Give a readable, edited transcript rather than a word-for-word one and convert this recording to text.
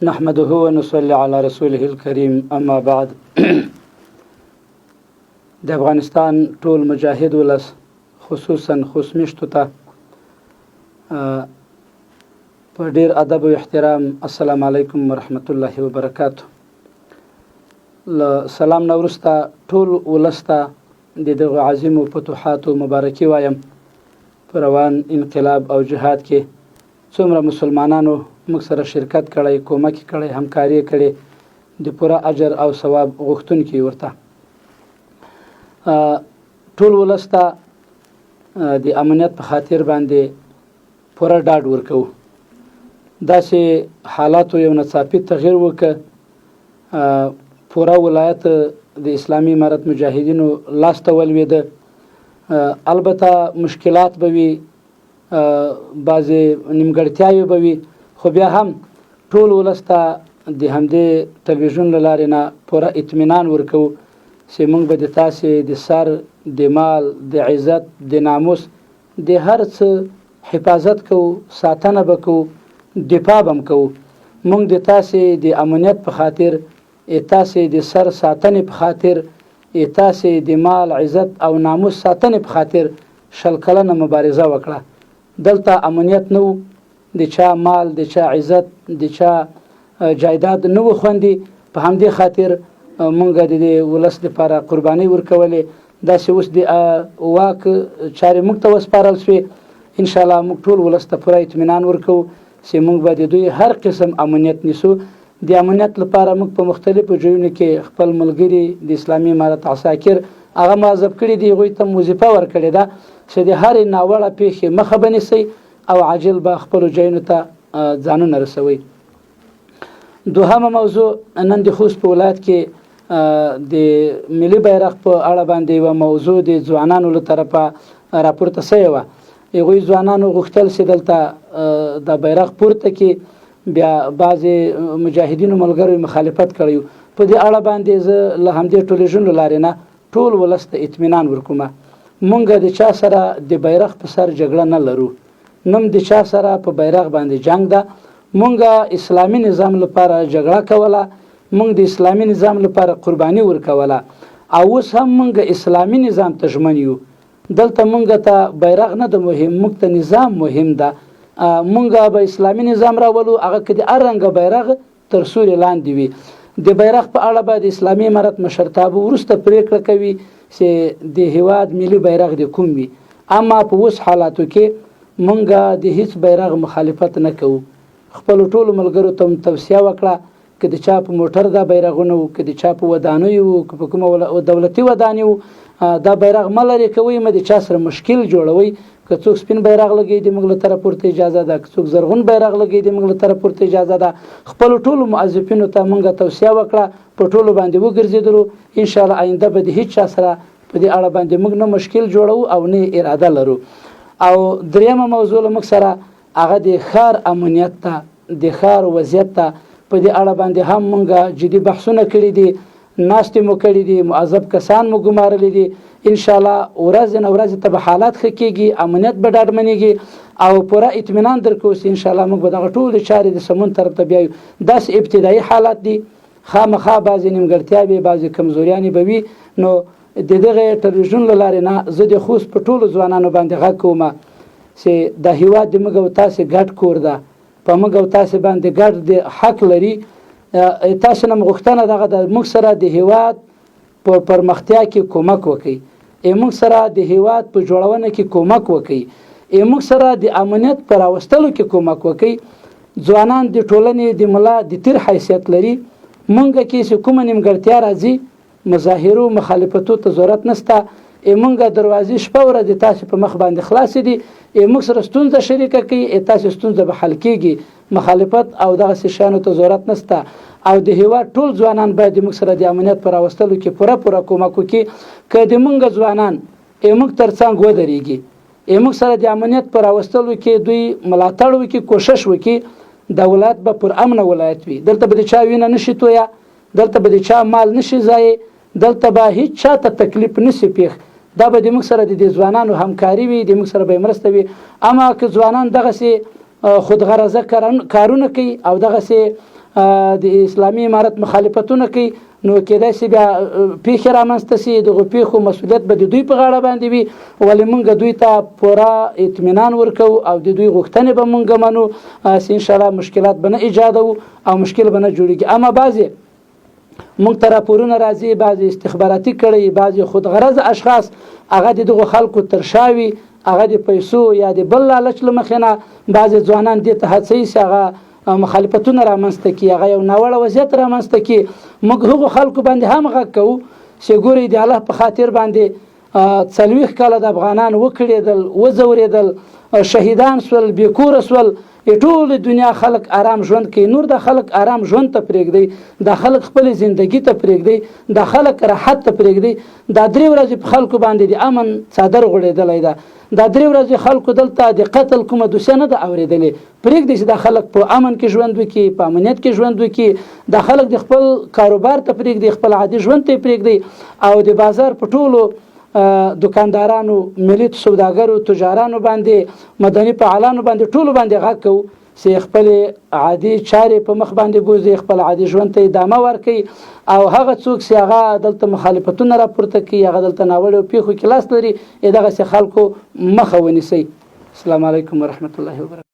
نحمده ونصلي على رسوله الكريم اما بعد. د افغانستان ټول مجاهد ولس خصوصا خوسمشتو ته په ډیر ادب او احترام السلام علیکم ورحمت الله وبرکاته. سلام نو ورسته ټول ولسته د دغه عظیم فتوحات مبارکي وایم. پر روان انقلاب او جهاد کې څومره مسلمانانو موږ سره شرکت کړی، کومک کړی، همکاري کړی، د پوره اجر او ثواب غوښتونکي ورته ټول ولسته د امنیت په خاطر باندې پوره ډاډ ورکو. داسې حالاتو یو ناڅاپي تغییر وکړ، پوره ولایت د اسلامي امارت مجاهدینو لاس ته ولوېده. البته مشکلات به وي، بعضې نیمګړتیاوې به وي، خو بیا هم ټول ولس ته د همدې تلویزیون له لارې نه پوره اطمینان ورکوو چې موږ به د تاسې د سر، د مال، د عزت، د ناموس، د هر څه حفاظت کوو، ساتنه به کوو، دفاع به هم کوو. موږ د تاسې د امنیت په خاطر، تاسې د سر ساتنې په خاطر، تاسې د مال، عزت او ناموس ساتنې په خاطر 100 کلنه مبارزه وکړه. دلته امنیت نه و، د چا مال، د چا عزت، د چا جایداد نه و خوندي. په همدې خاطر موږ د دې ولس لپاره قربانۍ ورکولې. داسې اوس د واک چارې موږ ته وسپارل شوې. انشاءالله موږ ټول ولس ته پوره اطمینان ورکوو چې موږ به د دوی هر قسم امنیت نیسو. د امنیت لپاره موږ په مختلفو ځایونو کې خپل ملګري د اسلامي امارت عساکر هغه معذب کړي دي، هغوی ته وظیفه ورکړې ده چې د هرې ناوړه پیښې مخه به نیسئ او عاجل به خپلو ځایونو ته ځانونه رسوئ. دوهمه موضوع، نن د خوست په ولایت کې د ملي بیرغ په اړه باندې یوه موضوع د ځوانانو له طرفه راپورته شوې وه. هغوی ځوانانو غوښتل چې دلته د بیرغ پورته کې بیا بعضې مجاهدینو ملګرو مخالفت کړی. په دې اړه باندې زه له همدې ټلویزیون له لارې نه ټول ولس ته اطمینان ورکوم. مونږ د چا سره د بیرغ په سر جګړه نه لرو، نم د چا سره په بیرغ باندې جنگ ده. مونږ اسلامي نظام لپاره جګړه کوله، مونږ د اسلامي نظام لپاره قرباني ورکوله، او اوس هم مونږ اسلامي نظام ته ژمن یو. دلته مونږ ته بیرغ نه ده مهم، مونږ ته نظام مهم ده. مونږ به اسلامي نظام راولو، هغه که د هر رنګه بیرغ تر سوري لاندې وي. د بیرغ په اړه به د اسلامي امارت مشرتابه وروسته پریکړه کوي چې د هیواد ملي بیرغ د کوم وي. اما په اوس حالاتو کې مونږ د هیڅ بیرغ مخالفت نه کوو. خپلو ټولو ملګرو ته توصیه وکړه، که د چا په موټر دا بیرغونه وو، که د چا په ودانیو وو، که په کومه دولتي ودانۍ وو، دا بیرغ مه لرې کوئ، مه د چا سره مشکل جوړوئ. که څوک سپین بیرغ لګوي د موږ له طرف ورته اجازه ده، که څوک زرغون بیرغ لګوي د موږ له طرف ورته اجازه ده. خپلو ټولو موظفینو ته موږ توصیه وکړه، په ټولو باندې وګرځېدلو. انشاءالله آینده به د هیڅ چا سره په دې اړه باندې موږ نه مشکل جوړو او نه اراده لرو. او دریمه موضوع له موږ سره هغه د ښار امنیت ته، د ښار وضعیت ته، په دې اړه باندې هم موږ جدي بحثونه کړي دي، ناستې مو کړي دي، معذب کسان مو ګمارلي دي. انشاءالله ورځ نه ورځ ته به حالات ښه کېږي، امنیت به ډاډمنېږي او پوره اطمینان درکوو چې انشاءالله موږ به دغه ټولې چارې د سمون طرف ته بیایو. داسې ابتدایي حالات دي، خامخا بعضې نیمګړتیاوې، بعضې کمزوریانې به وي. نو د دغه تلویزیون له لارې نه زه د خوست په ټولو ځوانانو باندې غږ کوم چې دا هیواد د موږ او تاسې ګډ کور ده، په موږ او تاسې باندې ګډ د حق لري. تاسو نه غوښتنه دغه ده، موږ سره د هیواد په پرمختیا کې کومک وکړئ، موږ سره د هیواد په جوړونه کې کومک وکړئ، موږ سره د امنیت په راوستلو کې کومک وکړئ. ځوانان د ټولنې د ملا د تیر حیثیت لري. موږ کې چې کومه نیمګړتیا راځي، مظاهرو مخالفتو ته ضرورت نشته. موږ دروازې شپه ورځ تاسو په مخ باندې خلاصې دي. موږ سره ستونزه شریکه کوي، تاسو ستونزه به حل کېږي. مخالفت او دغه شیانو ته ضرورت نشته. او د هیواد ټول ځوانان باید موږ سره د امنیت پر راوستلو کې پوره کومک وکړي. که د موږ ځوانان موږ ترڅنګ ودرېږي، موږ سره د امنیت پر راوستلو کې دوی ملاتړ وکړي، کوشش وکړي، د ولایت به پر امنه ولایت وي. دلته به د چا وینه نشي تویه، دلته به د چا مال نشي ضایع، دلته به هیڅ چا ته تکلیف نشي پیښ. دا به د موږ سره د ځوانانو همکاري وي، د موږ سره به مرسته وي. اما که ځوانان دغسې خودغرضه کارونه کوي او دغسې د اسلامي امارت مخالفتونه کوي نو کېدای شي بیا پیښې رامنځته شي دغه پیښو مسؤلیت به د دوی په غاړه باندې وي ولې موږ دوی ته پوره اطمینان ورکوو او د دوی غوښتنې به موږ منو چې انشاءالله مشکلات به نه ایجادوو او مشکل به نه جوړېږي. اما بعضې موږ ته راپورونه راځي بعضې استخباراتي کړۍ بعضې خودغرض اشخاص هغه د دغو خلکو تر شا وي هغه د پیسو یا د بل لالچ له مخې نه بعضې ځوانان دې ته هڅوي چې هغه مخالفتونه رامنځته کړي هغه یو ناوړه وضعیت رامنځته کړي. موږ هغو خلکو باندې هم غږ کوو چې ګورئ د الله په خاطر باندې 40 کاله د افغانان وکړېدل وځورېدل شهیدان سول بېکوره سول ټول دنیا خلک آرام ژوند کوي نور د خلک آرام ژوند ته پرېږدي د خلک خپل زندگی ته پرېږدي د خلک راحت ته پرېږدي دا 3 ورځې په خلکو باندې د امن څادر غوړېدلی ده دا 3 ورځې خلکو دلته د قتل کومه دوسیه نه ده اورېدلې پرېږدي چې دا خلک په امن کې ژوند وکړي په امنیت کې ژوند وکړي دا خلک د خپل کاروبار ته پرېږدي خپل عادي ژوند ته پرېږدي او د بازار په ټولو دکاندارانو ملي سوداګرو تجارانو باندې مدني فعالانو باندې ټولو باندې غږ کوو چې خپل عادي چارې په مخ باندې بوزي خپل عادي ژوند ته ادامه ورکوي او هغه څوک چې هغه دلته مخالفتونه راپورته کوي هغه دلته ناوړه پیښو کې لاس لري دغسې خلکو مخه ونیسئ. السلام علیکم ورحمت الله وبرکاته.